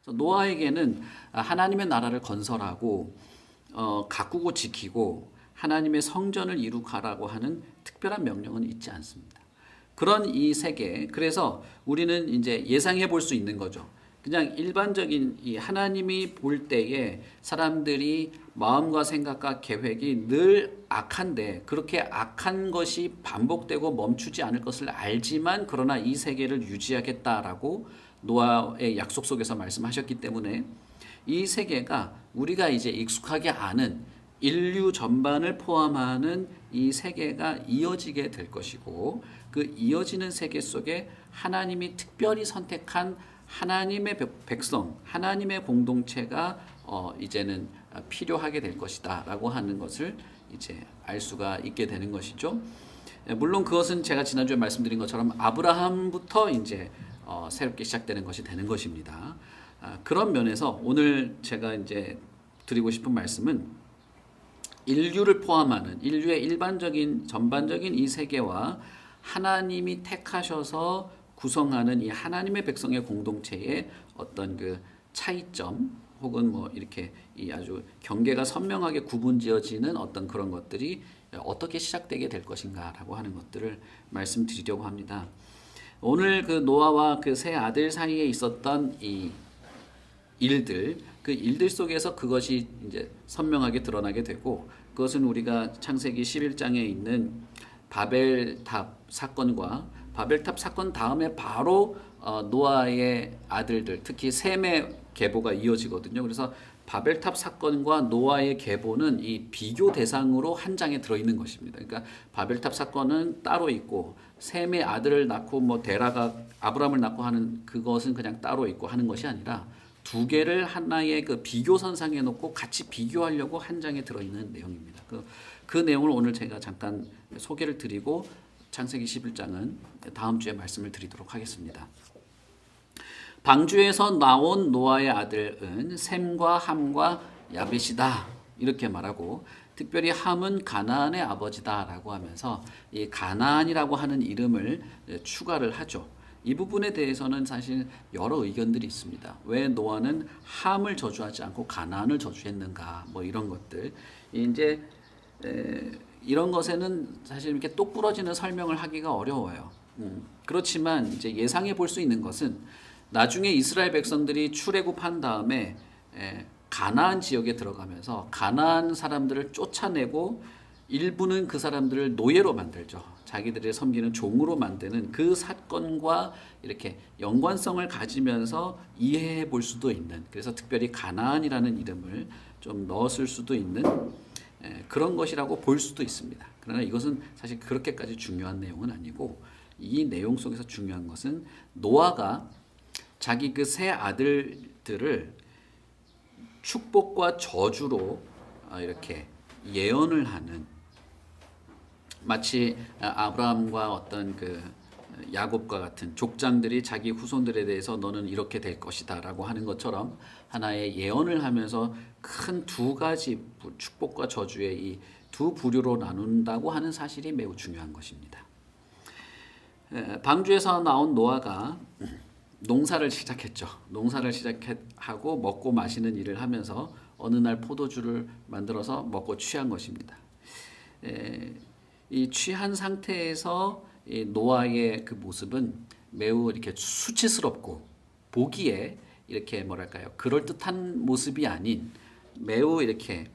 그래서 노아에게는 하나님의 나라를 건설하고 가꾸고 지키고 하나님의 성전을 이루가라고 하는 특별한 명령은 있지 않습니다. 그런 이 세계, 그래서 우리는 이제 예상해 볼 수 있는 거죠. 그냥 일반적인 이 하나님이 볼 때에 사람들이 마음과 생각과 계획이 늘 악한데 그렇게 악한 것이 반복되고 멈추지 않을 것을 알지만 그러나 이 세계를 유지하겠다라고 노아의 약속 속에서 말씀하셨기 때문에 이 세계가 우리가 이제 익숙하게 아는 인류 전반을 포함하는 이 세계가 이어지게 될 것이고 그 이어지는 세계 속에 하나님이 특별히 선택한 하나님의 백성, 하나님의 공동체가 이제는 필요하게 될 것이다라고 하는 것을 이제 알 수가 있게 되는 것이죠. 물론 그것은 제가 지난주에 말씀드린 것처럼 아브라함부터 이제 새롭게 시작되는 것이 되는 것입니다. 그런 면에서 오늘 제가 이제 드리고 싶은 말씀은 인류를 포함하는 인류의 일반적인 전반적인 이 세계와 하나님이 택하셔서 구성하는 이 하나님의 백성의 공동체의 어떤 그 차이점 혹은 뭐 이렇게 이 아주 경계가 선명하게 구분지어지는 어떤 그런 것들이 어떻게 시작되게 될 것인가라고 하는 것들을 말씀드리려고 합니다. 오늘 그 노아와 그 세 아들 사이에 있었던 이 일들, 그 일들 속에서 그것이 이제 선명하게 드러나게 되고 그것은 우리가 창세기 11장에 있는 바벨탑 사건과 바벨탑 사건 다음에 바로 노아의 아들들, 특히 셈의 계보가 이어지거든요. 그래서 바벨탑 사건과 노아의 계보는 이 비교 대상으로 한 장에 들어있는 것입니다. 그러니까 바벨탑 사건은 따로 있고 셈의 아들을 낳고 뭐 데라가 아브람을 낳고 하는 그것은 그냥 따로 있고 하는 것이 아니라 두 개를 하나의 그 비교선상에 놓고 같이 비교하려고 한 장에 들어있는 내용입니다. 그 내용을 오늘 제가 잠깐 소개를 드리고 창세기 11장은 다음 주에 말씀을 드리도록 하겠습니다. 방주에서 나온 노아의 아들은 셈과 함과 야벳이다 이렇게 말하고 특별히 함은 가나안의 아버지다라고 하면서 이 가나안이라고 하는 이름을 추가를 하죠. 이 부분에 대해서는 사실 여러 의견들이 있습니다. 왜 노아는 함을 저주하지 않고 가나안을 저주했는가 뭐 이런 것들 이제 이런 것에는 사실 이렇게 똑부러지는 설명을 하기가 어려워요. 그렇지만 이제 예상해 볼 수 있는 것은 나중에 이스라엘 백성들이 출애굽한 다음에 가나안 지역에 들어가면서 가나안 사람들을 쫓아내고 일부는 그 사람들을 노예로 만들죠. 자기들의 섬기는 종으로 만드는 그 사건과 이렇게 연관성을 가지면서 이해해 볼 수도 있는, 그래서 특별히 가나안이라는 이름을 좀 넣었을 수도 있는 그런 것이라고 볼 수도 있습니다. 그러나 이것은 사실 그렇게까지 중요한 내용은 아니고 이 내용 속에서 중요한 것은 노아가 자기 그 세 아들들을 축복과 저주로 이렇게 예언을 하는, 마치 아브라함과 어떤 그 야곱과 같은 족장들이 자기 후손들에 대해서 너는 이렇게 될 것이다라고 하는 것처럼 하나의 예언을 하면서 큰 두 가지 축복과 저주의 이 두 부류로 나눈다고 하는 사실이 매우 중요한 것입니다. 방주에서 나온 노아가 농사를 시작했죠. 농사를 시작하고 먹고 마시는 일을 하면서 어느 날 포도주를 만들어서 먹고 취한 것입니다. 이 취한 상태에서 이 노아의 그 모습은 매우 이렇게 수치스럽고 보기에 이렇게 뭐랄까요, 그럴듯한 모습이 아닌 매우 이렇게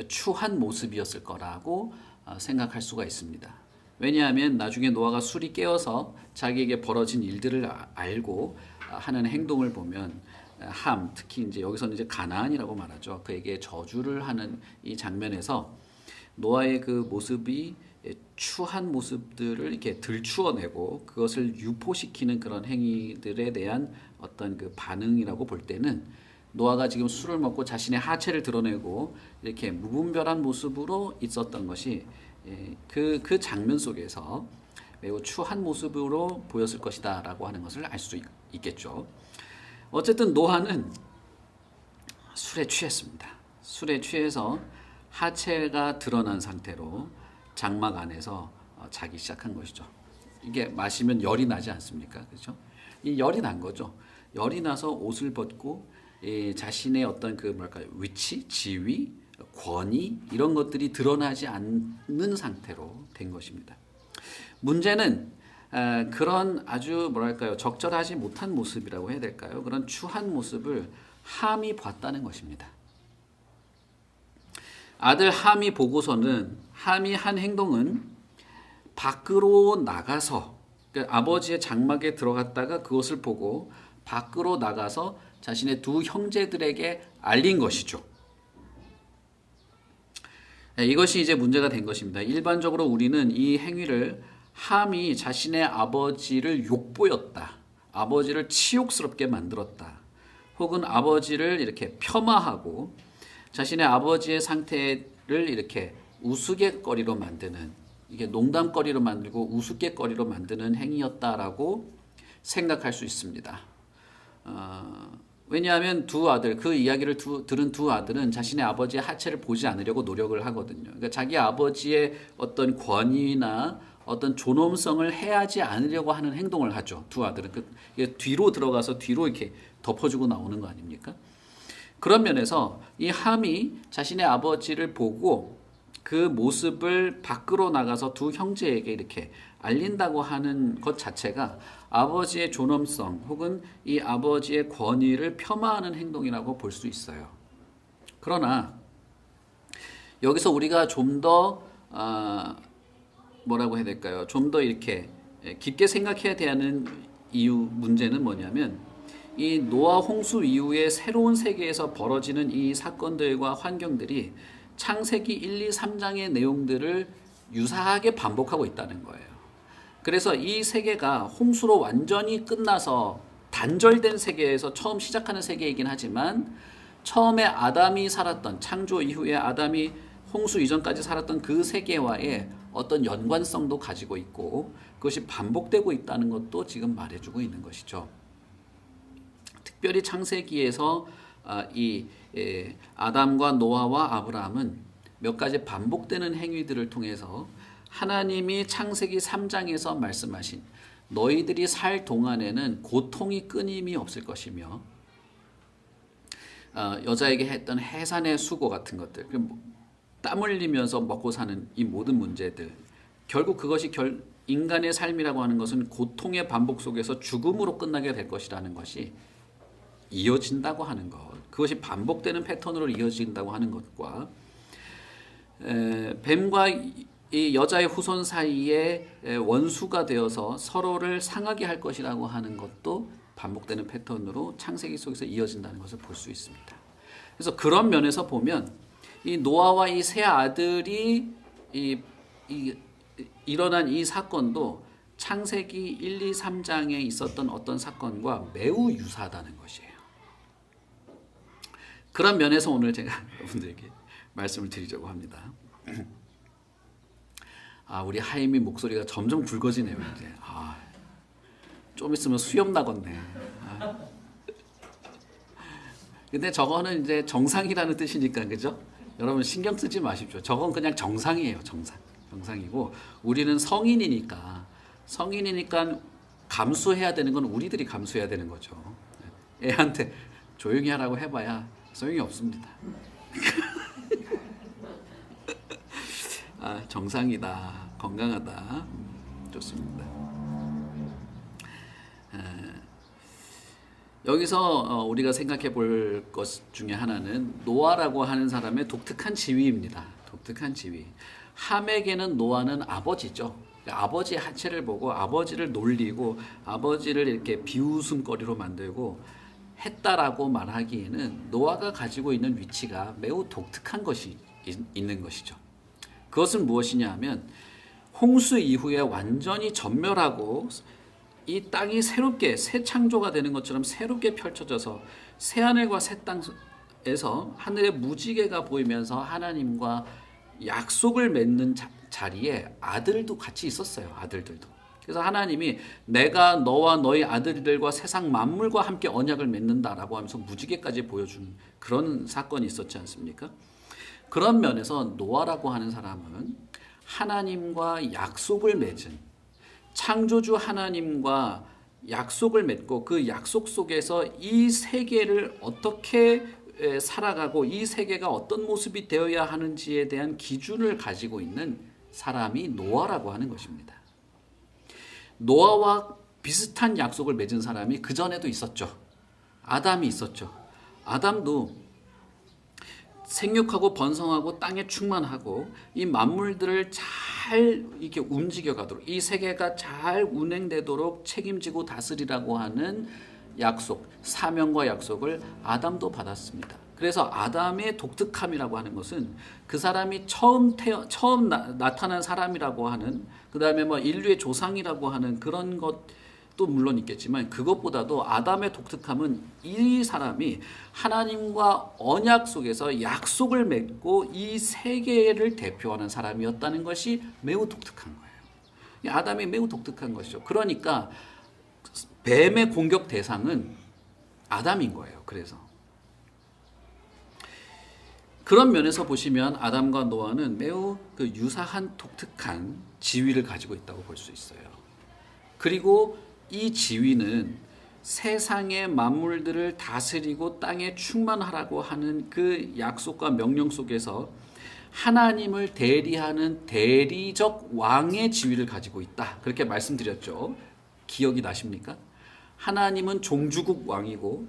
추한 모습이었을 거라고 생각할 수가 있습니다. 왜냐하면 나중에 노아가 술이 깨어서 자기에게 벌어진 일들을 알고 하는 행동을 보면 함, 특히 이제 여기서는 이제 가나안이라고 말하죠. 그에게 저주를 하는 이 장면에서 노아의 그 모습이 추한 모습들을 이렇게 들추어내고 그것을 유포시키는 그런 행위들에 대한 어떤 그 반응이라고 볼 때는 노아가 지금 술을 먹고 자신의 하체를 드러내고 이렇게 무분별한 모습으로 있었던 것이 그 장면 속에서 매우 추한 모습으로 보였을 것이다 라고 하는 것을 알 수 있겠죠. 어쨌든 노아는 술에 취했습니다. 술에 취해서 하체가 드러난 상태로 장막 안에서 자기 시작한 것이죠. 이게 마시면 열이 나지 않습니까? 그렇죠? 이 열이 난 거죠. 열이 나서 옷을 벗고 자신의 어떤 그 뭐랄까요, 위치, 지위, 권위 이런 것들이 드러나지 않는 상태로 된 것입니다. 문제는 그런 아주 뭐랄까요, 적절하지 못한 모습이라고 해야 될까요? 그런 추한 모습을 함이 봤다는 것입니다. 아들 함이 보고서는 함이 한 행동은 밖으로 나가서, 그러니까 아버지의 장막에 들어갔다가 그것을 보고 밖으로 나가서 자신의 두 형제들에게 알린 것이죠. 이것이 이제 문제가 된 것입니다. 일반적으로 우리는 이 행위를 함이 자신의 아버지를 욕보였다, 아버지를 치욕스럽게 만들었다, 혹은 아버지를 이렇게 폄하하고 자신의 아버지의 상태를 이렇게 우스갯거리로 만드는, 이게 농담거리로 만들고 우스갯거리로 만드는 행위였다라고 생각할 수 있습니다. 왜냐하면 두 아들, 그 이야기를 들은 두 아들은 자신의 아버지의 하체를 보지 않으려고 노력을 하거든요. 그러니까 자기 아버지의 어떤 권위나 어떤 존엄성을 해하지 않으려고 하는 행동을 하죠. 두 아들은 뒤로 들어가서 뒤로 이렇게 덮어주고 나오는 거 아닙니까? 그런 면에서 이 함이 자신의 아버지를 보고 그 모습을 밖으로 나가서 두 형제에게 이렇게 알린다고 하는 것 자체가 아버지의 존엄성 혹은 이 아버지의 권위를 폄하하는 행동이라고 볼 수 있어요. 그러나 여기서 우리가 좀 더 뭐라고 해야 될까요? 좀 더 이렇게 깊게 생각해야 되는 문제는 뭐냐면, 이 노아 홍수 이후에 새로운 세계에서 벌어지는 이 사건들과 환경들이 창세기 1, 2, 3장의 내용들을 유사하게 반복하고 있다는 거예요. 그래서 이 세계가 홍수로 완전히 끝나서 단절된 세계에서 처음 시작하는 세계이긴 하지만, 처음에 아담이 살았던, 창조 이후에 아담이 홍수 이전까지 살았던 그 세계와의 어떤 연관성도 가지고 있고 그것이 반복되고 있다는 것도 지금 말해주고 있는 것이죠. 특별히 창세기에서 이 아담과 노아와 아브라함은 몇 가지 반복되는 행위들을 통해서 하나님이 창세기 3장에서 말씀하신 너희들이 살 동안에는 고통이 끊임이 없을 것이며, 여자에게 했던 해산의 수고 같은 것들, 땀 흘리면서 먹고 사는 이 모든 문제들, 결국 그것이 인간의 삶이라고 하는 것은 고통의 반복 속에서 죽음으로 끝나게 될 것이라는 것이 이어진다고 하는 것, 그것이 반복되는 패턴으로 이어진다고 하는 것과 뱀과 이 여자의 후손 사이에 원수가 되어서 서로를 상하게 할 것이라고 하는 것도 반복되는 패턴으로 창세기 속에서 이어진다는 것을 볼 수 있습니다. 그래서 그런 면에서 보면 이 노아와 이 세 아들이 일어난 이 사건도 창세기 1, 2, 3장에 있었던 어떤 사건과 매우 유사하다는 것이에요. 그런 면에서 오늘 제가 여러분들에게 말씀을 드리려고 합니다. 우리 하임이 목소리가 점점 굵어지네요. 이제 좀 있으면 수염 나겠네. 근데 저거는 이제 정상이라는 뜻이니까, 그죠? 여러분 신경 쓰지 마십시오. 저건 그냥 정상이에요. 정상이고, 우리는 성인이니까 감수해야 되는 건 우리들이 감수해야 되는 거죠. 애한테 조용히 하라고 해봐야 소용이 없습니다. 정상이다, 건강하다, 좋습니다. 여기서 우리가 생각해 볼 것 중에 하나는 노아라고 하는 사람의 독특한 지위입니다. 독특한 지위. 함에게는 노아는 아버지죠. 아버지의 하체를 보고 아버지를 놀리고 아버지를 이렇게 비웃음거리로 만들고 했다라고 말하기에는 노아가 가지고 있는 위치가 매우 독특한 것이 있는 것이죠. 그것은 무엇이냐 하면, 홍수 이후에 완전히 전멸하고 이 땅이 새롭게 새 창조가 되는 것처럼 새롭게 펼쳐져서 새하늘과 새 땅에서 하늘의 무지개가 보이면서 하나님과 약속을 맺는 자리에 아들도 같이 있었어요. 아들들도. 그래서 하나님이 내가 너와 너희 아들들과 세상 만물과 함께 언약을 맺는다라고 하면서 무지개까지 보여준 그런 사건이 있었지 않습니까? 그런 면에서 노아라고 하는 사람은 하나님과 약속을 맺은, 창조주 하나님과 약속을 맺고 그 약속 속에서 이 세계를 어떻게 살아가고 이 세계가 어떤 모습이 되어야 하는지에 대한 기준을 가지고 있는 사람이 노아라고 하는 것입니다. 노아와 비슷한 약속을 맺은 사람이 그 전에도 있었죠. 아담이 있었죠. 아담도 생육하고 번성하고 땅에 충만하고 이 만물들을 잘 이렇게 움직여 가도록 이 세계가 잘 운행되도록 책임지고 다스리라고 하는 약속, 사명과 약속을 아담도 받았습니다. 그래서 아담의 독특함이라고 하는 것은 그 사람이 처음 나타난 사람이라고 하는, 그 다음에 뭐 인류의 조상이라고 하는 그런 것도 물론 있겠지만, 그것보다도 아담의 독특함은 이 사람이 하나님과 언약 속에서 약속을 맺고 이 세계를 대표하는 사람이었다는 것이 매우 독특한 거예요. 아담이 매우 독특한 것이죠. 그러니까 뱀의 공격 대상은 아담인 거예요. 그래서 그런 면에서 보시면 아담과 노아는 매우 그 유사한 독특한 지위를 가지고 있다고 볼 수 있어요. 그리고 이 지위는 세상의 만물들을 다스리고 땅에 충만하라고 하는 그 약속과 명령 속에서 하나님을 대리하는 대리적 왕의 지위를 가지고 있다. 그렇게 말씀드렸죠. 기억이 나십니까? 하나님은 종주국 왕이고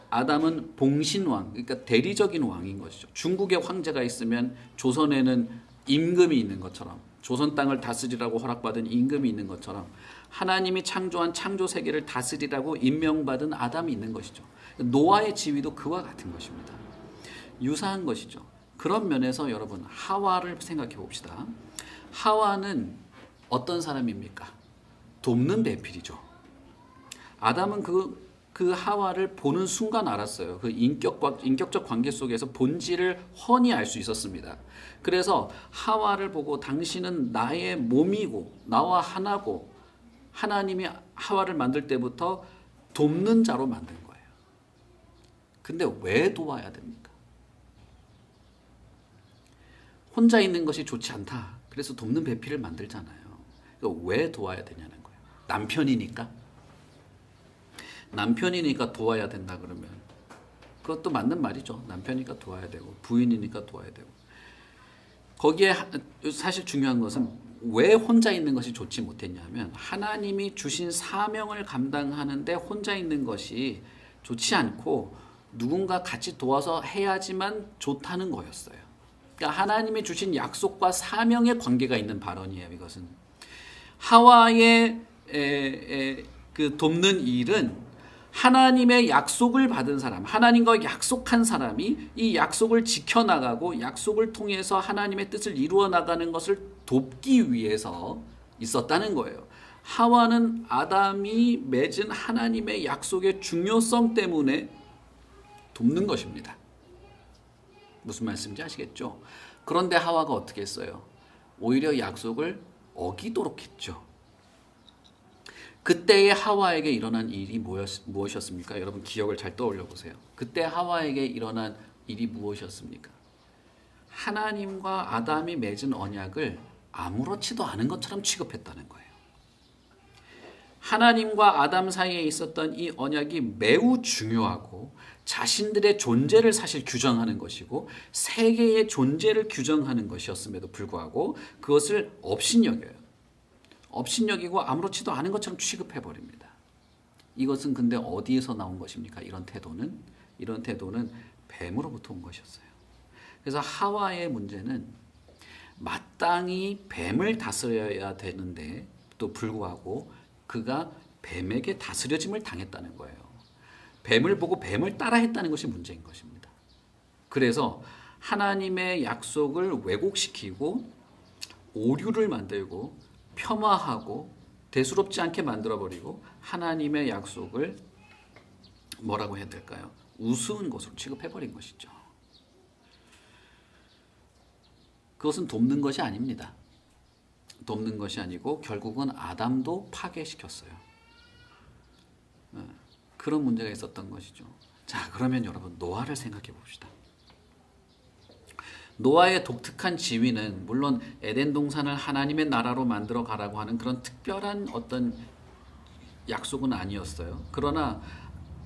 아담은 봉신왕, 그러니까 대리적인 왕인 것이죠. 중국에 황제가 있으면 조선에는 임금이 있는 것처럼, 조선 땅을 다스리라고 허락받은 임금이 있는 것처럼 하나님이 창조한 창조 세계를 다스리라고 임명받은 아담이 있는 것이죠. 노아의 지위도 그와 같은 것입니다. 유사한 것이죠. 그런 면에서 여러분, 하와를 생각해 봅시다. 하와는 어떤 사람입니까? 돕는 배필이죠. 아담은 그 하와를 보는 순간 알았어요. 그 인격적 관계 속에서 본질을 훤히 알 수 있었습니다. 그래서 하와를 보고 당신은 나의 몸이고 나와 하나고, 하나님이 하와를 만들 때부터 돕는 자로 만든 거예요. 근데 왜 도와야 됩니까? 혼자 있는 것이 좋지 않다. 그래서 돕는 배필을 만들잖아요. 왜 도와야 되냐는 거예요. 남편이니까 도와야 된다 그러면 그것도 맞는 말이죠. 남편이니까 도와야 되고 부인이니까 도와야 되고. 거기에 사실 중요한 것은 왜 혼자 있는 것이 좋지 못했냐면, 하나님이 주신 사명을 감당하는데 혼자 있는 것이 좋지 않고 누군가 같이 도와서 해야지만 좋다는 거였어요. 그러니까 하나님이 주신 약속과 사명의 관계가 있는 발언이에요. 이것은 하와의 그 돕는 일은 하나님의 약속을 받은 사람, 하나님과 약속한 사람이 이 약속을 지켜나가고 약속을 통해서 하나님의 뜻을 이루어 나가는 것을 돕기 위해서 있었다는 거예요. 하와는 아담이 맺은 하나님의 약속의 중요성 때문에 돕는 것입니다. 무슨 말씀인지 아시겠죠? 그런데 하와가 어떻게 했어요? 오히려 약속을 어기도록 했죠. 그때의 하와에게 일어난 일이 무엇이었습니까? 여러분 기억을 잘 떠올려 보세요. 그때 하와에게 일어난 일이 무엇이었습니까? 하나님과 아담이 맺은 언약을 아무렇지도 않은 것처럼 취급했다는 거예요. 하나님과 아담 사이에 있었던 이 언약이 매우 중요하고 자신들의 존재를 사실 규정하는 것이고 세계의 존재를 규정하는 것이었음에도 불구하고 그것을 업신여겨요. 업신여기고 아무렇지도 않은 것처럼 취급해버립니다. 이것은 근데 어디에서 나온 것입니까? 이런 태도는 뱀으로부터 온 것이었어요. 그래서 하와의 문제는 마땅히 뱀을 다스려야 되는데 또 불구하고 그가 뱀에게 다스려짐을 당했다는 거예요. 뱀을 보고 뱀을 따라했다는 것이 문제인 것입니다. 그래서 하나님의 약속을 왜곡시키고 오류를 만들고 폄하하고 대수롭지 않게 만들어버리고 하나님의 약속을 뭐라고 해야 될까요? 우스운 것으로 취급해버린 것이죠. 그것은 돕는 것이 아닙니다. 돕는 것이 아니고 결국은 아담도 파괴시켰어요. 그런 문제가 있었던 것이죠. 자, 그러면 여러분 노아를 생각해 봅시다. 노아의 독특한 지위는 물론 에덴 동산을 하나님의 나라로 만들어 가라고 하는 그런 특별한 어떤 약속은 아니었어요. 그러나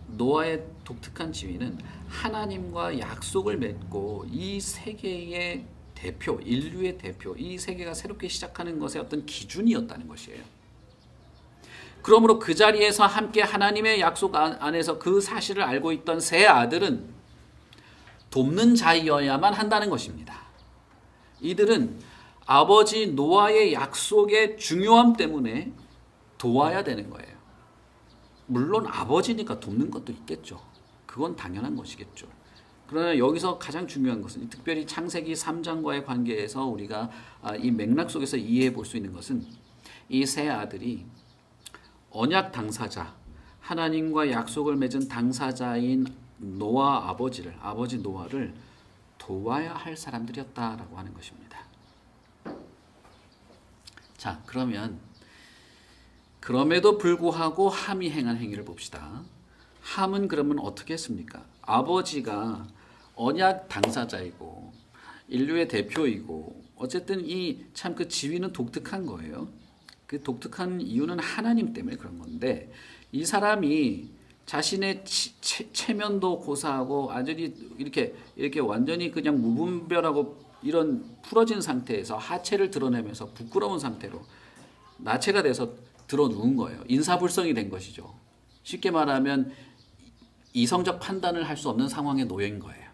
노아의 독특한 지위는 하나님과 약속을 맺고 이 세계의 대표, 인류의 대표, 이 세계가 새롭게 시작하는 것의 어떤 기준이었다는 것이에요. 그러므로 그 자리에서 함께 하나님의 약속 안에서 그 사실을 알고 있던 세 아들은 돕는 자이어야만 한다는 것입니다. 이들은 아버지 노아의 약속의 중요함 때문에 도와야 되는 거예요. 물론 아버지니까 돕는 것도 있겠죠. 그건 당연한 것이겠죠. 그러나 여기서 가장 중요한 것은 특별히 창세기 3장과의 관계에서 우리가 이 맥락 속에서 이해해 볼 수 있는 것은 이 세 아들이 언약 당사자, 하나님과 약속을 맺은 당사자인 노아 아버지 노아를 도와야 할 사람들이었다라고 하는 것입니다. 자, 그럼에도 불구하고 함이 행한 행위를 봅시다. 함은 그러면 어떻게 했습니까? 아버지가 언약 당사자이고 인류의 대표이고 어쨌든 이 참 그 지위는 독특한 거예요. 그 독특한 이유는 하나님 때문에 그런 건데 이 사람이 자신의 체면도 고사하고 완전히 이렇게 완전히 그냥 무분별하고 이런 풀어진 상태에서 하체를 드러내면서 부끄러운 상태로 나체가 돼서 들어 누운 거예요. 인사불성이 된 것이죠. 쉽게 말하면 이성적 판단을 할 수 없는 상황에 놓인 거예요.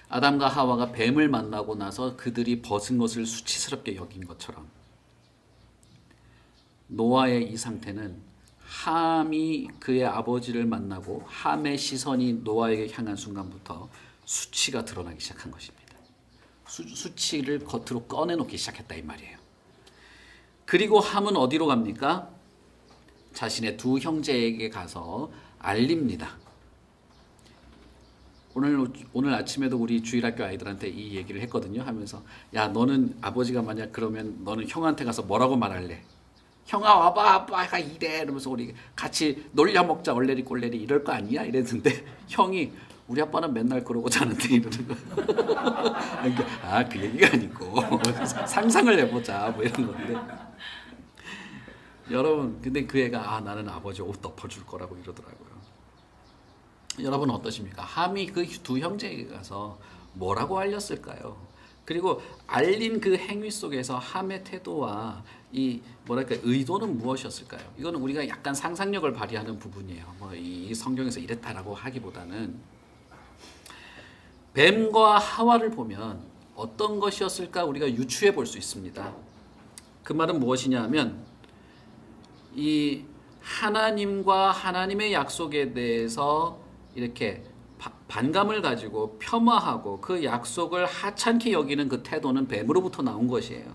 아담과 하와가 뱀을 만나고 나서 그들이 벗은 것을 수치스럽게 여긴 것처럼 노아의 이 상태는 함이 그의 아버지를 만나고 함의 시선이 노아에게 향한 순간부터 수치가 드러나기 시작한 것입니다. 수치를 겉으로 꺼내놓기 시작했다 이 말이에요. 그리고 함은 어디로 갑니까? 자신의 두 형제에게 가서 알립니다. 오늘 아침에도 우리 주일학교 아이들한테 이 얘기를 했거든요. 하면서 야 너는 아버지가 만약 그러면 너는 형한테 가서 뭐라고 말할래? 형아 와봐 아빠가 이래 이러면서 우리 같이 놀려 먹자 얼레리 꼴레리 이럴 거 아니야? 이랬는데 형이 우리 아빠는 맨날 그러고 자는데 이러는 거야. 아, 그 얘기가 아니고 상상을 해보자 뭐 이런 건데 여러분 근데 그 애가 나는 아버지 옷 덮어줄 거라고 이러더라고요. 여러분 어떠십니까? 함이 그 두 형제에게 가서 뭐라고 알렸을까요? 그리고 알린 그 행위 속에서 함의 태도와 이 뭐랄까 의도는 무엇이었을까요? 이거는 우리가 약간 상상력을 발휘하는 부분이에요. 뭐 이 성경에서 이랬다라고 하기보다는 뱀과 하와를 보면 어떤 것이었을까 우리가 유추해 볼 수 있습니다. 그 말은 무엇이냐 하면 이 하나님과 하나님의 약속에 대해서 이렇게 반감을 가지고 폄하하고 그 약속을 하찮게 여기는 그 태도는 뱀으로부터 나온 것이에요.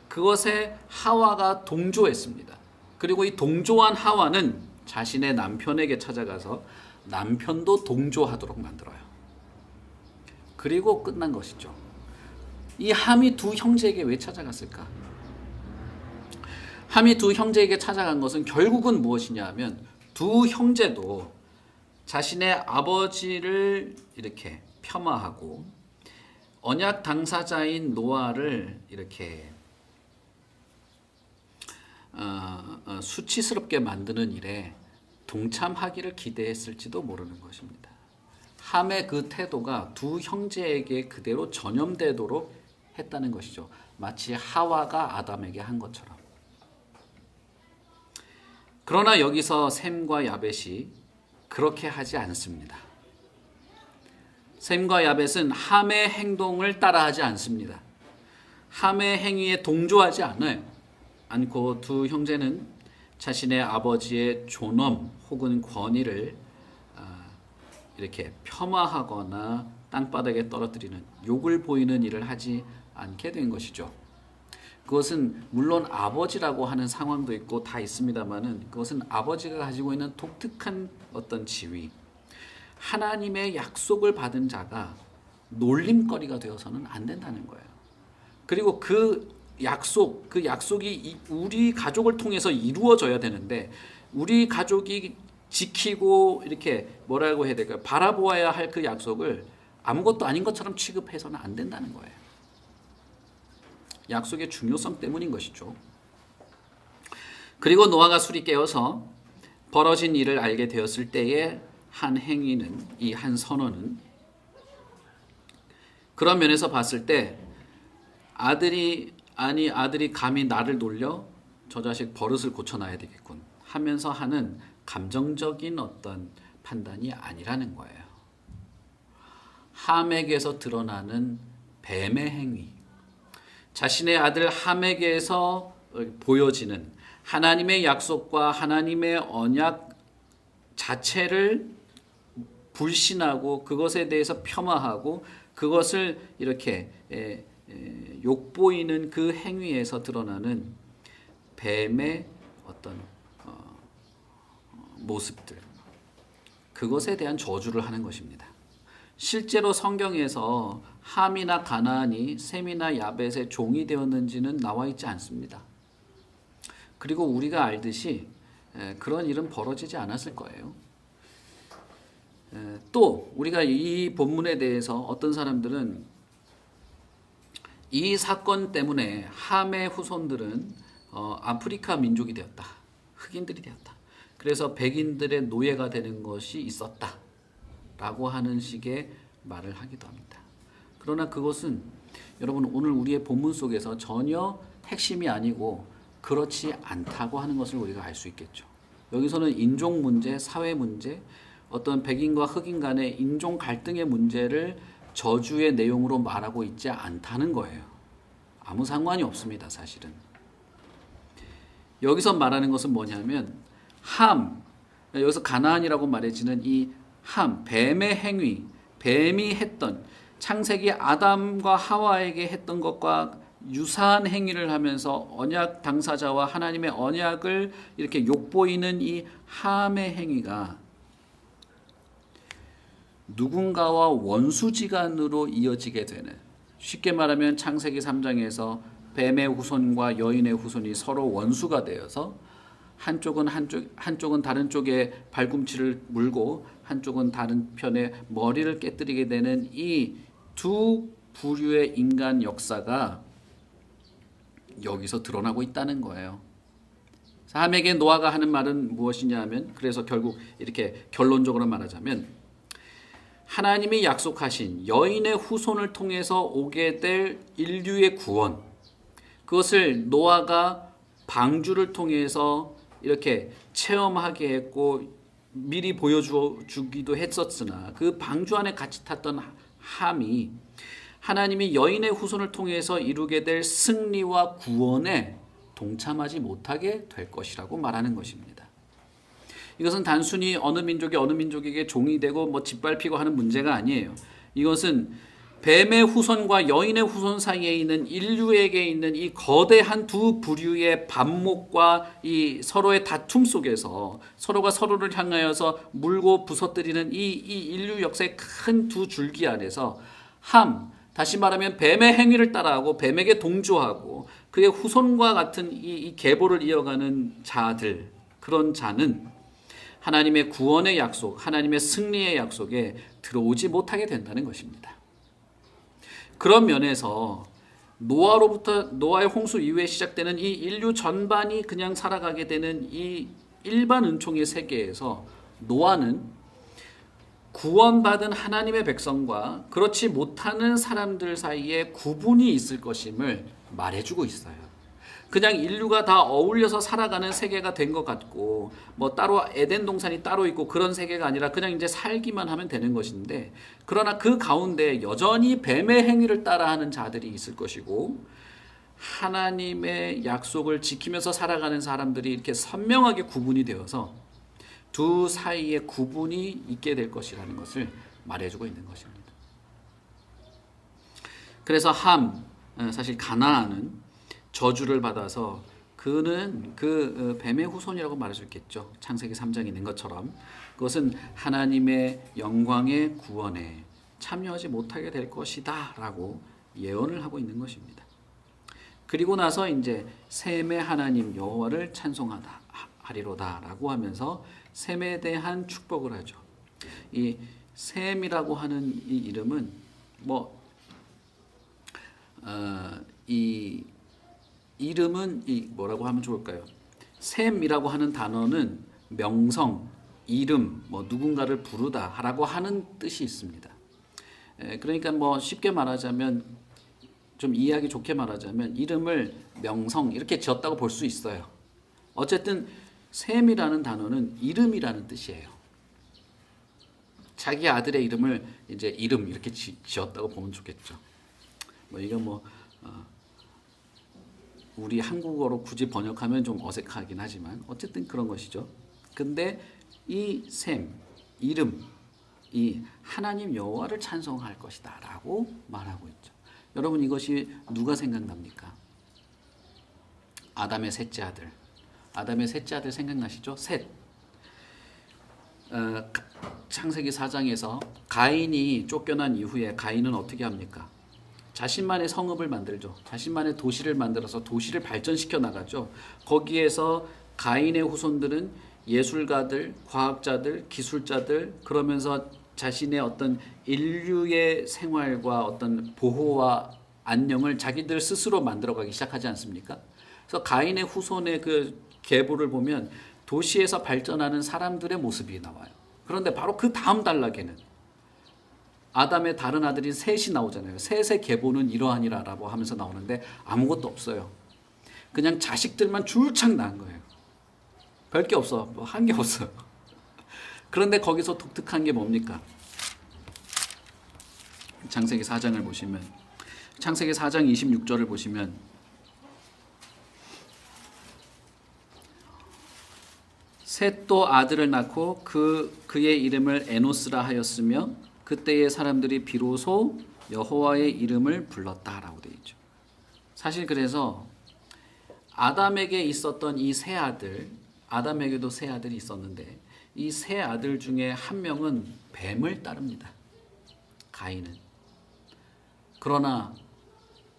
그것에 하와가 동조했습니다. 그리고 이 동조한 하와는 자신의 남편에게 찾아가서 남편도 동조하도록 만들어요. 그리고 끝난 것이죠. 이 함이 두 형제에게 왜 찾아갔을까? 함이 두 형제에게 찾아간 것은 결국은 무엇이냐 하면 두 형제도 자신의 아버지를 이렇게 폄하하고 언약 당사자인 노아를 이렇게 수치스럽게 만드는 일에 동참하기를 기대했을지도 모르는 것입니다. 함의 그 태도가 두 형제에게 그대로 전염되도록 했다는 것이죠. 마치 하와가 아담에게 한 것처럼. 그러나 여기서 셈과 야벳이 그렇게 하지 않습니다. 셈과 야벳은 함의 행동을 따라하지 않습니다. 함의 행위에 동조하지 않고 두 형제는 자신의 아버지의 존엄 혹은 권위를 이렇게 폄하하거나 땅바닥에 떨어뜨리는 욕을 보이는 일을 하지 않게 된 것이죠. 그것은 물론 아버지라고 하는 상황도 있고 다 있습니다만은 그것은 아버지가 가지고 있는 독특한 어떤 지위, 하나님의 약속을 받은 자가 놀림거리가 되어서는 안 된다는 거예요. 그리고 그 약속이 우리 가족을 통해서 이루어져야 되는데 우리 가족이 지키고 이렇게 뭐라고 해야 될까요? 바라보아야 할 그 약속을 아무것도 아닌 것처럼 취급해서는 안 된다는 거예요. 약속의 중요성 때문인 것이죠. 그리고 노아가 술이 깨어서 벌어진 일을 알게 되었을 때의 한 행위는, 이 한 선언은, 그런 면에서 봤을 때 아들이 감히 나를 놀려 저 자식 버릇을 고쳐놔야 되겠군 하면서 하는 감정적인 어떤 판단이 아니라는 거예요. 함에게서 드러나는 뱀의 행위, 자신의 아들 함에게서 보여지는 하나님의 약속과 하나님의 언약 자체를 불신하고 그것에 대해서 폄하하고 그것을 이렇게 욕보이는 그 행위에서 드러나는 뱀의 어떤 모습들, 그것에 대한 저주를 하는 것입니다. 실제로 성경에서 함이나 가나안이 셈이나 야벳의 종이 되었는지는 나와 있지 않습니다. 그리고 우리가 알듯이 그런 일은 벌어지지 않았을 거예요. 또 우리가 이 본문에 대해서 어떤 사람들은 이 사건 때문에 함의 후손들은 아프리카 민족이 되었다, 흑인들이 되었다, 그래서 백인들의 노예가 되는 것이 있었다 라고 하는 식의 말을 하기도 합니다. 그러나 그것은 여러분 오늘 우리의 본문 속에서 전혀 핵심이 아니고 그렇지 않다고 하는 것을 우리가 알 수 있겠죠. 여기서는 인종 문제, 사회 문제, 어떤 백인과 흑인 간의 인종 갈등의 문제를 저주의 내용으로 말하고 있지 않다는 거예요. 아무 상관이 없습니다, 사실은. 여기서 말하는 것은 뭐냐면 함, 여기서 가나안이라고 말해지는 이 함, 뱀의 행위, 뱀이 했던, 창세기 아담과 하와에게 했던 것과 유사한 행위를 하면서 언약 당사자와 하나님의 언약을 이렇게 욕보이는 이 함의 행위가 누군가와 원수지간으로 이어지게 되는, 쉽게 말하면 창세기 3장에서 뱀의 후손과 여인의 후손이 서로 원수가 되어서 한쪽은 다른 쪽에 발꿈치를 물고 한쪽은 다른 편에 머리를 깨뜨리게 되는 이 두 부류의 인간 역사가 여기서 드러나고 있다는 거예요. 함에게 노아가 하는 말은 무엇이냐 하면, 그래서 결국 이렇게 결론적으로 말하자면 하나님이 약속하신 여인의 후손을 통해서 오게 될 인류의 구원, 그것을 노아가 방주를 통해서 이렇게 체험하게 했고 미리 보여주기도 했었으나 그 방주 안에 같이 탔던 함이 하나님이 여인의 후손을 통해서 이루게 될 승리와 구원에 동참하지 못하게 될 것이라고 말하는 것입니다. 이것은 단순히 어느 민족이 어느 민족에게 종이 되고 짓밟히고 하는 문제가 아니에요. 이것은 뱀의 후손과 여인의 후손 사이에 있는 인류에게 있는 이 거대한 두 부류의 반목과 이 서로의 다툼 속에서 서로가 서로를 향하여서 물고 부서뜨리는 이 인류 역사의 큰 두 줄기 안에서 함, 다시 말하면 뱀의 행위를 따라하고 뱀에게 동조하고 그의 후손과 같은 이 계보를 이어가는 자들, 그런 자는 하나님의 구원의 약속, 하나님의 승리의 약속에 들어오지 못하게 된다는 것입니다. 그런 면에서 노아의 홍수 이후에 시작되는 이 인류 전반이 그냥 살아가게 되는 이 일반 은총의 세계에서 노아는 구원받은 하나님의 백성과 그렇지 못하는 사람들 사이에 구분이 있을 것임을 말해주고 있어요. 그냥 인류가 다 어울려서 살아가는 세계가 된 것 같고 따로 에덴 동산이 따로 있고 그런 세계가 아니라 그냥 이제 살기만 하면 되는 것인데, 그러나 그 가운데 여전히 뱀의 행위를 따라하는 자들이 있을 것이고 하나님의 약속을 지키면서 살아가는 사람들이 이렇게 선명하게 구분이 되어서 두 사이에 구분이 있게 될 것이라는 것을 말해주고 있는 것입니다. 그래서 사실 가나안은 저주를 받아서 그는 그 뱀의 후손이라고 말할 수 있겠죠. 창세기 3장에 있는 것처럼 그것은 하나님의 영광의 구원에 참여하지 못하게 될 것이다 라고 예언을 하고 있는 것입니다. 그리고 나서 이제 셈의 하나님 여호와를 찬송하리로다 라고 하면서 셈에 대한 축복을 하죠. 이 셈이라고 하는 이 이름은 이 이름은 뭐라고 하면 좋을까요? 셈이라고 하는 단어는 명성, 이름, 뭐 누군가를 부르다라고 하는 뜻이 있습니다. 그러니까 뭐 쉽게 말하자면, 좀 이해하기 좋게 말하자면 이름을 명성 이렇게 지었다고 볼 수 있어요. 어쨌든 셈이라는 단어는 이름이라는 뜻이에요. 자기 아들의 이름을 이제 이름 이렇게 지었다고 보면 좋겠죠. 뭐 이거 뭐 우리 한국어로 굳이 번역하면 좀 어색하긴 하지만 어쨌든 그런 것이죠. 근데 이 셈, 이름, 이 하나님 여호와를 찬송할 것이다라고 말하고 있죠. 여러분 이것이 누가 생각납니까? 아담의 셋째 아들. 아담의 셋째 아들 생각나시죠? 셋. 창세기 4장에서 가인이 쫓겨난 이후에 가인은 어떻게 합니까? 자신만의 성읍을 만들죠. 자신만의 도시를 만들어서 도시를 발전시켜 나가죠. 거기에서 가인의 후손들은 예술가들, 과학자들, 기술자들, 그러면서 자신의 어떤 인류의 생활과 어떤 보호와 안녕을 자기들 스스로 만들어가기 시작하지 않습니까? 그래서 가인의 후손의 그 계보를 보면 도시에서 발전하는 사람들의 모습이 나와요. 그런데 바로 그 다음 단락에는 아담의 다른 아들인 셋이 나오잖아요. 셋의 계보는 이러하니라라고 하면서 나오는데 아무것도 없어요. 그냥 자식들만 줄창 낳은 거예요. 별게 없어. 뭐 한 게 없어요. 그런데 거기서 독특한 게 뭡니까? 창세기 4장을 보시면, 창세기 4장 26절을 보시면 셋도 아들을 낳고 그의 이름을 에노스라 하였으며 그때의 사람들이 비로소 여호와의 이름을 불렀다라고 되어 있죠. 사실 그래서 아담에게 있었던 이 세 아들, 아담에게도 세 아들이 있었는데 이 세 아들 중에 한 명은 뱀을 따릅니다. 가인은. 그러나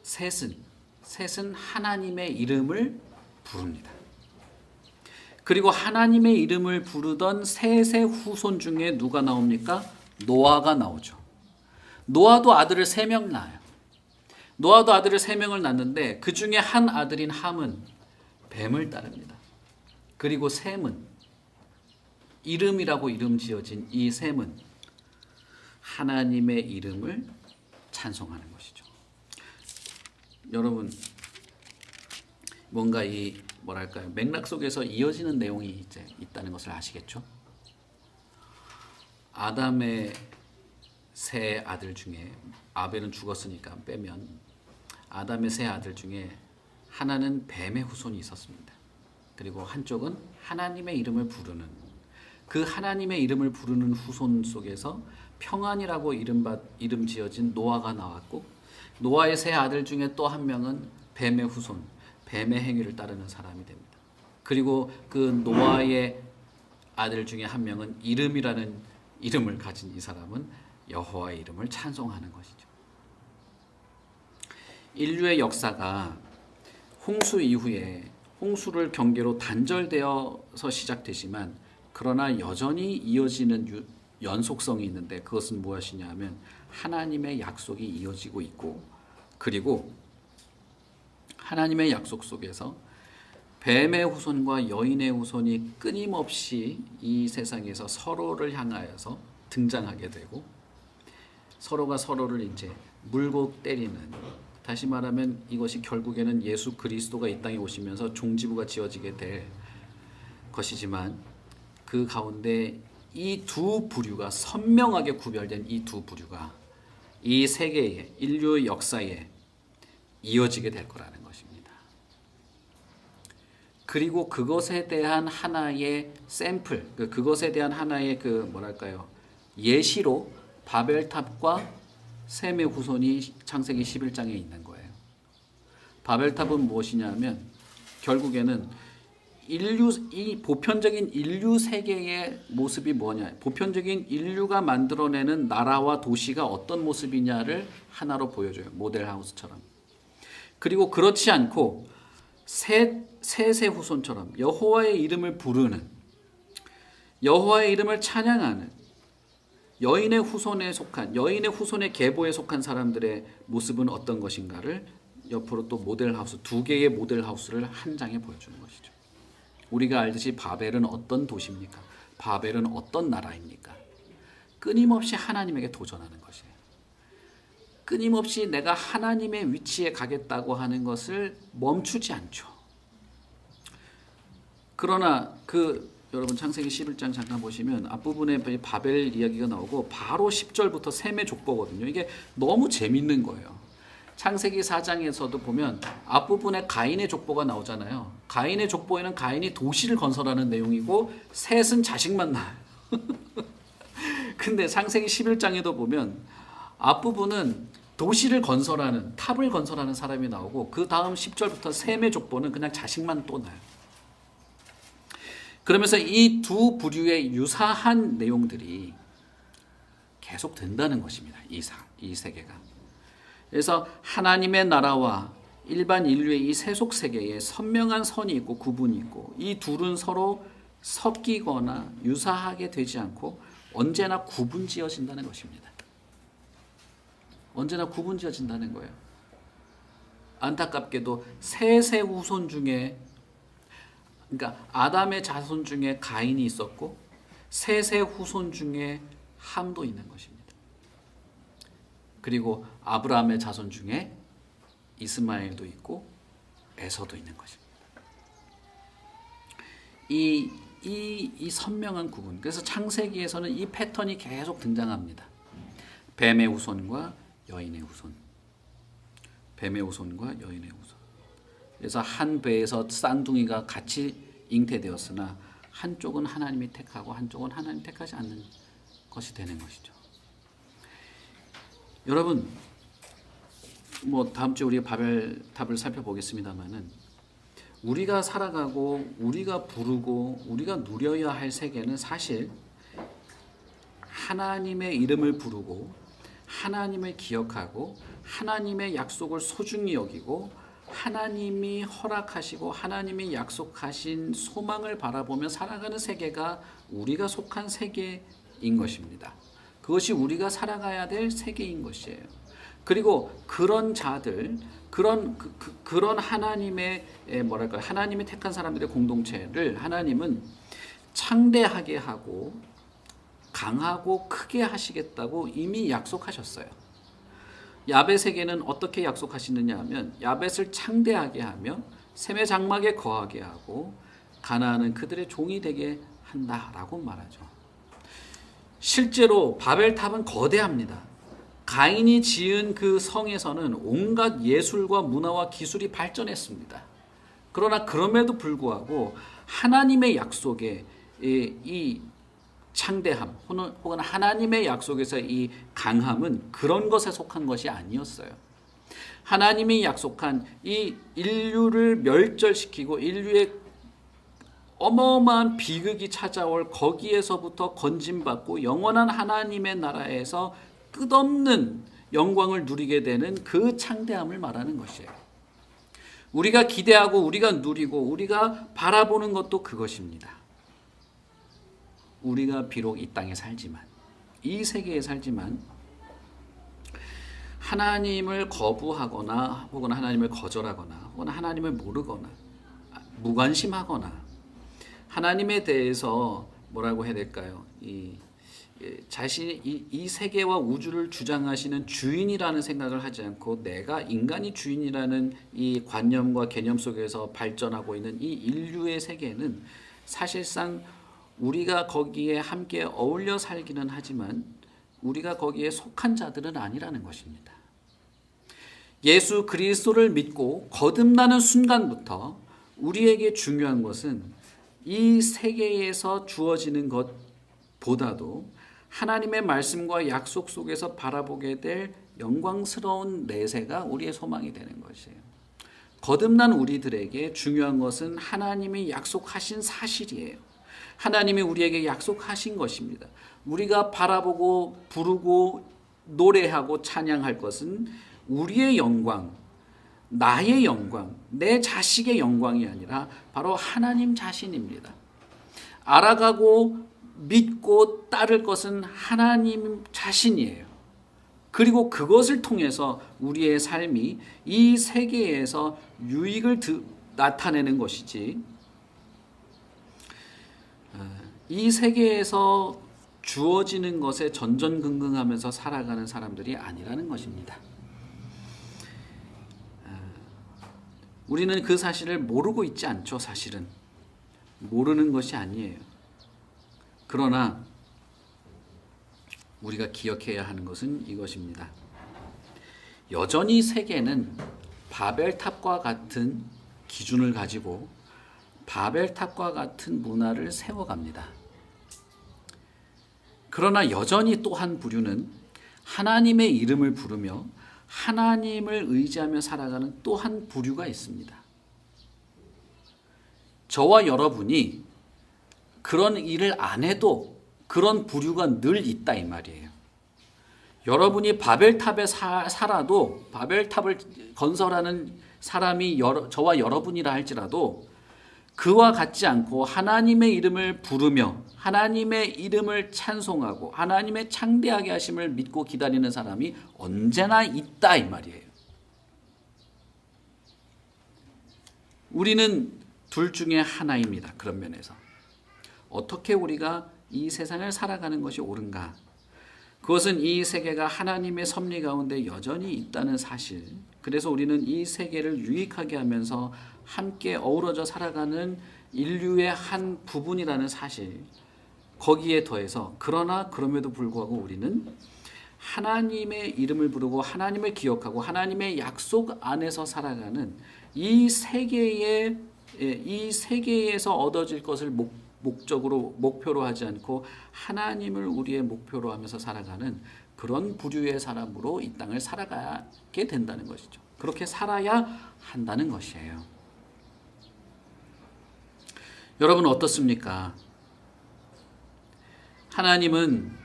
셋은 하나님의 이름을 부릅니다. 그리고 하나님의 이름을 부르던 셋의 후손 중에 누가 나옵니까? 노아가 나오죠. 노아도 아들을 3명 낳아요. 노아도 아들을 3명을 낳는데 그 중에 한 아들인 함은 뱀을 따릅니다. 그리고 셈은, 이름이라고 이름 지어진 이 셈은 하나님의 이름을 찬송하는 것이죠. 여러분, 뭔가 이 뭐랄까요, 맥락 속에서 이어지는 내용이 이제 있다는 것을 아시겠죠? 아담의 세 아들 중에, 아벨은 죽었으니까 빼면 아담의 세 아들 중에 하나는 뱀의 후손이 있었습니다. 그리고 한쪽은 하나님의 이름을 부르는, 그 하나님의 이름을 부르는 후손 속에서 평안이라고 이름 지어진 노아가 나왔고, 노아의 세 아들 중에 또 한 명은 뱀의 후손, 뱀의 행위를 따르는 사람이 됩니다. 그리고 그 노아의 아들 중에 한 명은 이름이라는 이름을 가진 이 사람은 여호와의 이름을 찬송하는 것이죠. 인류의 역사가 홍수 이후에 홍수를 경계로 단절되어서 시작되지만 그러나 여전히 이어지는 연속성이 있는데 그것은 무엇이냐 하면 하나님의 약속이 이어지고 있고, 그리고 하나님의 약속 속에서 뱀의 후손과 여인의 후손이 끊임없이 이 세상에서 서로를 향하여서 등장하게 되고 서로가 서로를 이제 물고 때리는, 다시 말하면 이것이 결국에는 예수 그리스도가 이 땅에 오시면서 종지부가 지어지게 될 것이지만 그 가운데 이 두 부류가 선명하게 구별된 이 두 부류가 이 세계의 인류의 역사에 이어지게 될 거라는 것입니다. 그리고 그것에 대한 하나의 샘플, 그것에 대한 하나의 그 뭐랄까요, 예시로 바벨탑과 셈의 후손이 창세기 11장에 있는 거예요. 바벨탑은 무엇이냐면 결국에는 이 보편적인 인류 세계의 모습이 뭐냐, 보편적인 인류가 만들어내는 나라와 도시가 어떤 모습이냐를 하나로 보여줘요. 모델하우스처럼. 그리고 그렇지 않고 셋의 후손처럼 여호와의 이름을 부르는, 여호와의 이름을 찬양하는 여인의 후손에 속한, 여인의 후손의 계보에 속한 사람들의 모습은 어떤 것인가를 옆으로 또 모델하우스, 두 개의 모델하우스를 한 장에 보여주는 것이죠. 우리가 알듯이 바벨은 어떤 도시입니까? 바벨은 어떤 나라입니까? 끊임없이 하나님에게 도전하는 것이에요. 끊임없이 내가 하나님의 위치에 가겠다고 하는 것을 멈추지 않죠. 그러나 여러분 창세기 11장 잠깐 보시면 앞부분에 바벨 이야기가 나오고 바로 10절부터 셈의 족보거든요. 이게 너무 재밌는 거예요. 창세기 4장에서도 보면 앞부분에 가인의 족보가 나오잖아요. 가인의 족보에는 가인이 도시를 건설하는 내용이고 셋은 자식만 낳아요. 근데 창세기 11장에도 보면 앞부분은 도시를 건설하는, 탑을 건설하는 사람이 나오고 그 다음 10절부터 셈의 족보는 그냥 자식만 또 낳아요. 그러면서 이 두 부류의 유사한 내용들이 계속 된다는 것입니다. 이 세계가. 그래서 하나님의 나라와 일반 인류의 이 세속 세계에 선명한 선이 있고 구분이 있고 이 둘은 서로 섞이거나 유사하게 되지 않고 언제나 구분지어진다는 것입니다. 언제나 구분지어진다는 거예요. 안타깝게도 셋의 후손 중에, 그러니까 아담의 자손 중에 가인이 있었고 셋의 후손 중에 함도 있는 것입니다. 그리고 아브라함의 자손 중에 이스마엘도 있고 에서도 있는 것입니다. 이 선명한 구분. 그래서 창세기에서는 이 패턴이 계속 등장합니다. 뱀의 후손과 여인의 후손. 뱀의 후손과 여인의 후손. 그래서 한 배에서 쌍둥이가 같이 잉태되었으나 한쪽은 하나님이 택하고 한쪽은 하나님 택하지 않는 것이 되는 것이죠. 여러분, 다음 주에 우리가 바벨 탑을 살펴보겠습니다만은 우리가 살아가고 우리가 부르고 우리가 누려야 할 세계는 사실 하나님의 이름을 부르고 하나님을 기억하고 하나님의 약속을 소중히 여기고 하나님이 허락하시고 하나님이 약속하신 소망을 바라보며 살아가는 세계가 우리가 속한 세계인 것입니다. 그것이 우리가 살아가야 될 세계인 것이에요. 그리고 그런 자들, 그런 하나님의 하나님이 택한 사람들의 공동체를 하나님은 창대하게 하고 강하고 크게 하시겠다고 이미 약속하셨어요. 야벳에게는 어떻게 약속하시느냐 하면 야벳을 창대하게 하며 셈의 장막에 거하게 하고 가나안은 그들의 종이 되게 한다라고 말하죠. 실제로 바벨탑은 거대합니다. 가인이 지은 그 성에서는 온갖 예술과 문화와 기술이 발전했습니다. 그러나 그럼에도 불구하고 하나님의 약속에 이 창대함 혹은 하나님의 약속에서 이 강함은 그런 것에 속한 것이 아니었어요. 하나님이 약속한 이 인류를 멸절시키고 인류의 어마어마한 비극이 찾아올 거기에서부터 건짐받고 영원한 하나님의 나라에서 끝없는 영광을 누리게 되는 그 창대함을 말하는 것이에요. 우리가 기대하고 우리가 누리고 우리가 바라보는 것도 그것입니다. 우리가 비록 이 땅에 살지만 이 세계에 살지만 하나님을 거부하거나 혹은 하나님을 거절하거나 혹은 하나님을 모르거나 무관심하거나 하나님에 대해서 뭐라고 해야 될까요? 자신이 이 세계와 우주를 주장하시는 주인이라는 생각을 하지 않고 내가 인간이 주인이라는 이 관념과 개념 속에서 발전하고 있는 이 인류의 세계는 사실상 우리가 거기에 함께 어울려 살기는 하지만 우리가 거기에 속한 자들은 아니라는 것입니다. 예수 그리스도를 믿고 거듭나는 순간부터 우리에게 중요한 것은 이 세계에서 주어지는 것보다도 하나님의 말씀과 약속 속에서 바라보게 될 영광스러운 내세가 우리의 소망이 되는 것이에요. 거듭난 우리들에게 중요한 것은 하나님이 약속하신 사실이에요. 하나님이 우리에게 약속하신 것입니다. 우리가 바라보고 부르고 노래하고 찬양할 것은 우리의 영광, 나의 영광, 내 자식의 영광이 아니라 바로 하나님 자신입니다. 알아가고 믿고 따를 것은 하나님 자신이에요. 그리고 그것을 통해서 우리의 삶이 이 세계에서 유익을 나타내는 것이지 이 세계에서 주어지는 것에 전전긍긍하면서 살아가는 사람들이 아니라는 것입니다. 우리는 그 사실을 모르고 있지 않죠. 사실은 모르는 것이 아니에요. 그러나 우리가 기억해야 하는 것은 이것입니다. 여전히 세계는 바벨탑과 같은 기준을 가지고 바벨탑과 같은 문화를 세워갑니다. 그러나 여전히 또 한 부류는 하나님의 이름을 부르며 하나님을 의지하며 살아가는 또 한 부류가 있습니다. 저와 여러분이 그런 일을 안 해도 그런 부류가 늘 있다 이 말이에요. 여러분이 바벨탑에 살아도 바벨탑을 건설하는 사람이 저와 여러분이라 할지라도 그와 같지 않고 하나님의 이름을 부르며 하나님의 이름을 찬송하고 하나님의 창대하게 하심을 믿고 기다리는 사람이 언제나 있다 이 말이에요. 우리는 둘 중에 하나입니다. 그런 면에서 어떻게 우리가 이 세상을 살아가는 것이 옳은가? 그것은 이 세계가 하나님의 섭리 가운데 여전히 있다는 사실. 그래서 우리는 이 세계를 유익하게 하면서 함께 어우러져 살아가는 인류의 한 부분이라는 사실. 거기에 더해서 그러나 그럼에도 불구하고 우리는 하나님의 이름을 부르고 하나님을 기억하고 하나님의 약속 안에서 살아가는 이 세계에서 얻어질 것을 목표로 하지 않고 하나님을 우리의 목표로 하면서 살아가는 그런 부류의 사람으로 이 땅을 살아가게 된다는 것이죠. 그렇게 살아야 한다는 것이에요. 여러분 어떻습니까? 하나님은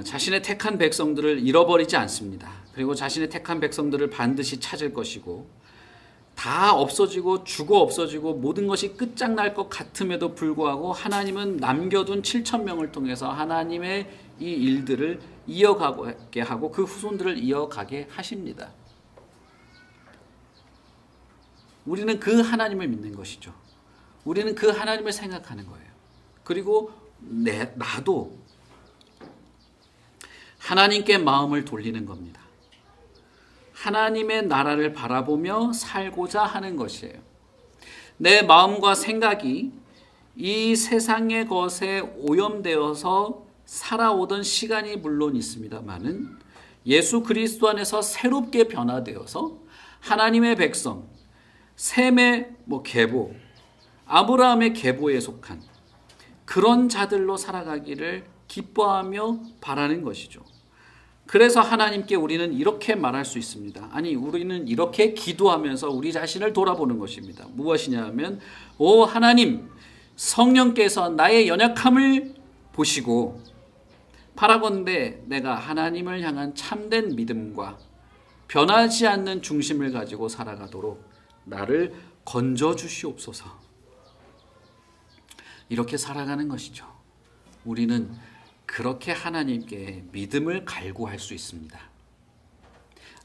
자신의 택한 백성들을 잃어버리지 않습니다. 그리고 자신의 택한 백성들을 반드시 찾을 것이고 다 없어지고 죽어 없어지고 모든 것이 끝장날 것 같음에도 불구하고 하나님은 남겨둔 7,000명을 통해서 하나님의 이 일들을 이어가게 하고 그 후손들을 이어가게 하십니다. 우리는 그 하나님을 믿는 것이죠. 우리는 그 하나님을 생각하는 거예요. 그리고 나도 하나님께 마음을 돌리는 겁니다. 하나님의 나라를 바라보며 살고자 하는 것이에요. 내 마음과 생각이 이 세상의 것에 오염되어서 살아오던 시간이 물론 있습니다만은 예수 그리스도 안에서 새롭게 변화되어서 하나님의 백성, 셈의 계보, 아브라함의 계보에 속한 그런 자들로 살아가기를 기뻐하며 바라는 것이죠. 그래서 하나님께 우리는 이렇게 말할 수 있습니다. 아니, 우리는 이렇게 기도하면서 우리 자신을 돌아보는 것입니다. 무엇이냐 하면, 오 하나님, 성령께서 나의 연약함을 보시고 바라건대 내가 하나님을 향한 참된 믿음과 변하지 않는 중심을 가지고 살아가도록 나를 건져 주시옵소서. 이렇게 살아가는 것이죠. 우리는 그렇게 하나님께 믿음을 갈구할 수 있습니다.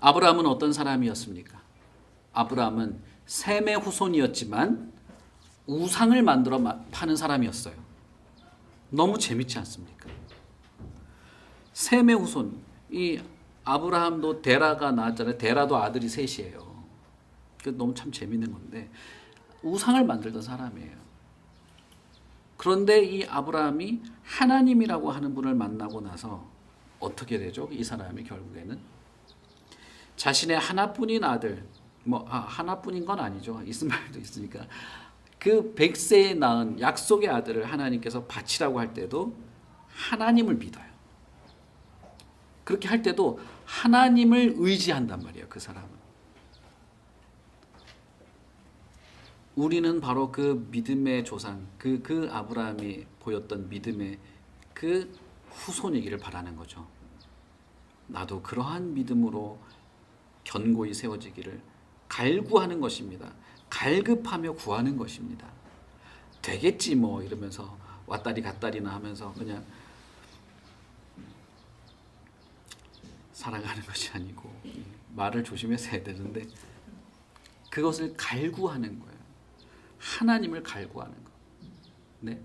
아브라함은 어떤 사람이었습니까? 아브라함은 셈의 후손이었지만 우상을 만들어 파는 사람이었어요. 너무 재밌지 않습니까? 셈의 후손, 이 아브라함도 데라가 낳았잖아요. 데라도 아들이 셋이에요. 너무 참 재밌는 건데 우상을 만들던 사람이에요. 그런데 이 아브라함이 하나님이라고 하는 분을 만나고 나서 어떻게 되죠? 이 사람이 결국에는 자신의 하나뿐인 아들, 하나뿐인 건 아니죠. 이스마엘도 있으니까 그 100세에 낳은 약속의 아들을 하나님께서 바치라고 할 때도 하나님을 믿어요. 그렇게 할 때도 하나님을 의지한단 말이에요. 그 사람은. 우리는 바로 그 믿음의 조상, 그 아브라함이 보였던 믿음의 그 후손이기를 바라는 거죠. 나도 그러한 믿음으로 견고히 세워지기를 갈구하는 것입니다. 갈급하며 구하는 것입니다. 되겠지 이러면서 왔다리 갔다리나 하면서 그냥 살아가는 것이 아니고 말을 조심해서 해야 되는데 그것을 갈구하는 거예요. 하나님을 갈구하는 거. 네.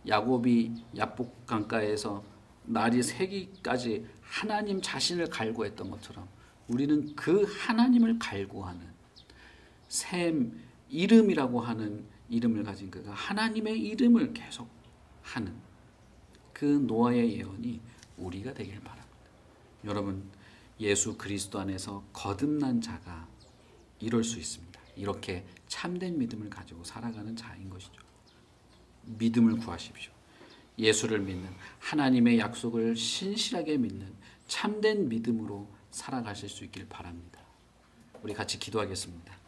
야곱이 야복 강가에서 날이 새기까지 하나님 자신을 갈구했던 것처럼 우리는 그 하나님을 갈구하는 샘 이름이라고 하는 이름을 가진 그가 하나님의 이름을 계속 하는 그 노아의 예언이 우리가 되길 바랍니다. 여러분, 예수 그리스도 안에서 거듭난 자가 이럴 수 있습니다. 이렇게 참된 믿음을 가지고 살아가는 자인 것이죠. 믿음을 구하십시오. 예수를 믿는, 하나님의 약속을 신실하게 믿는 참된 믿음으로 살아가실 수 있길 바랍니다. 우리 같이 기도하겠습니다.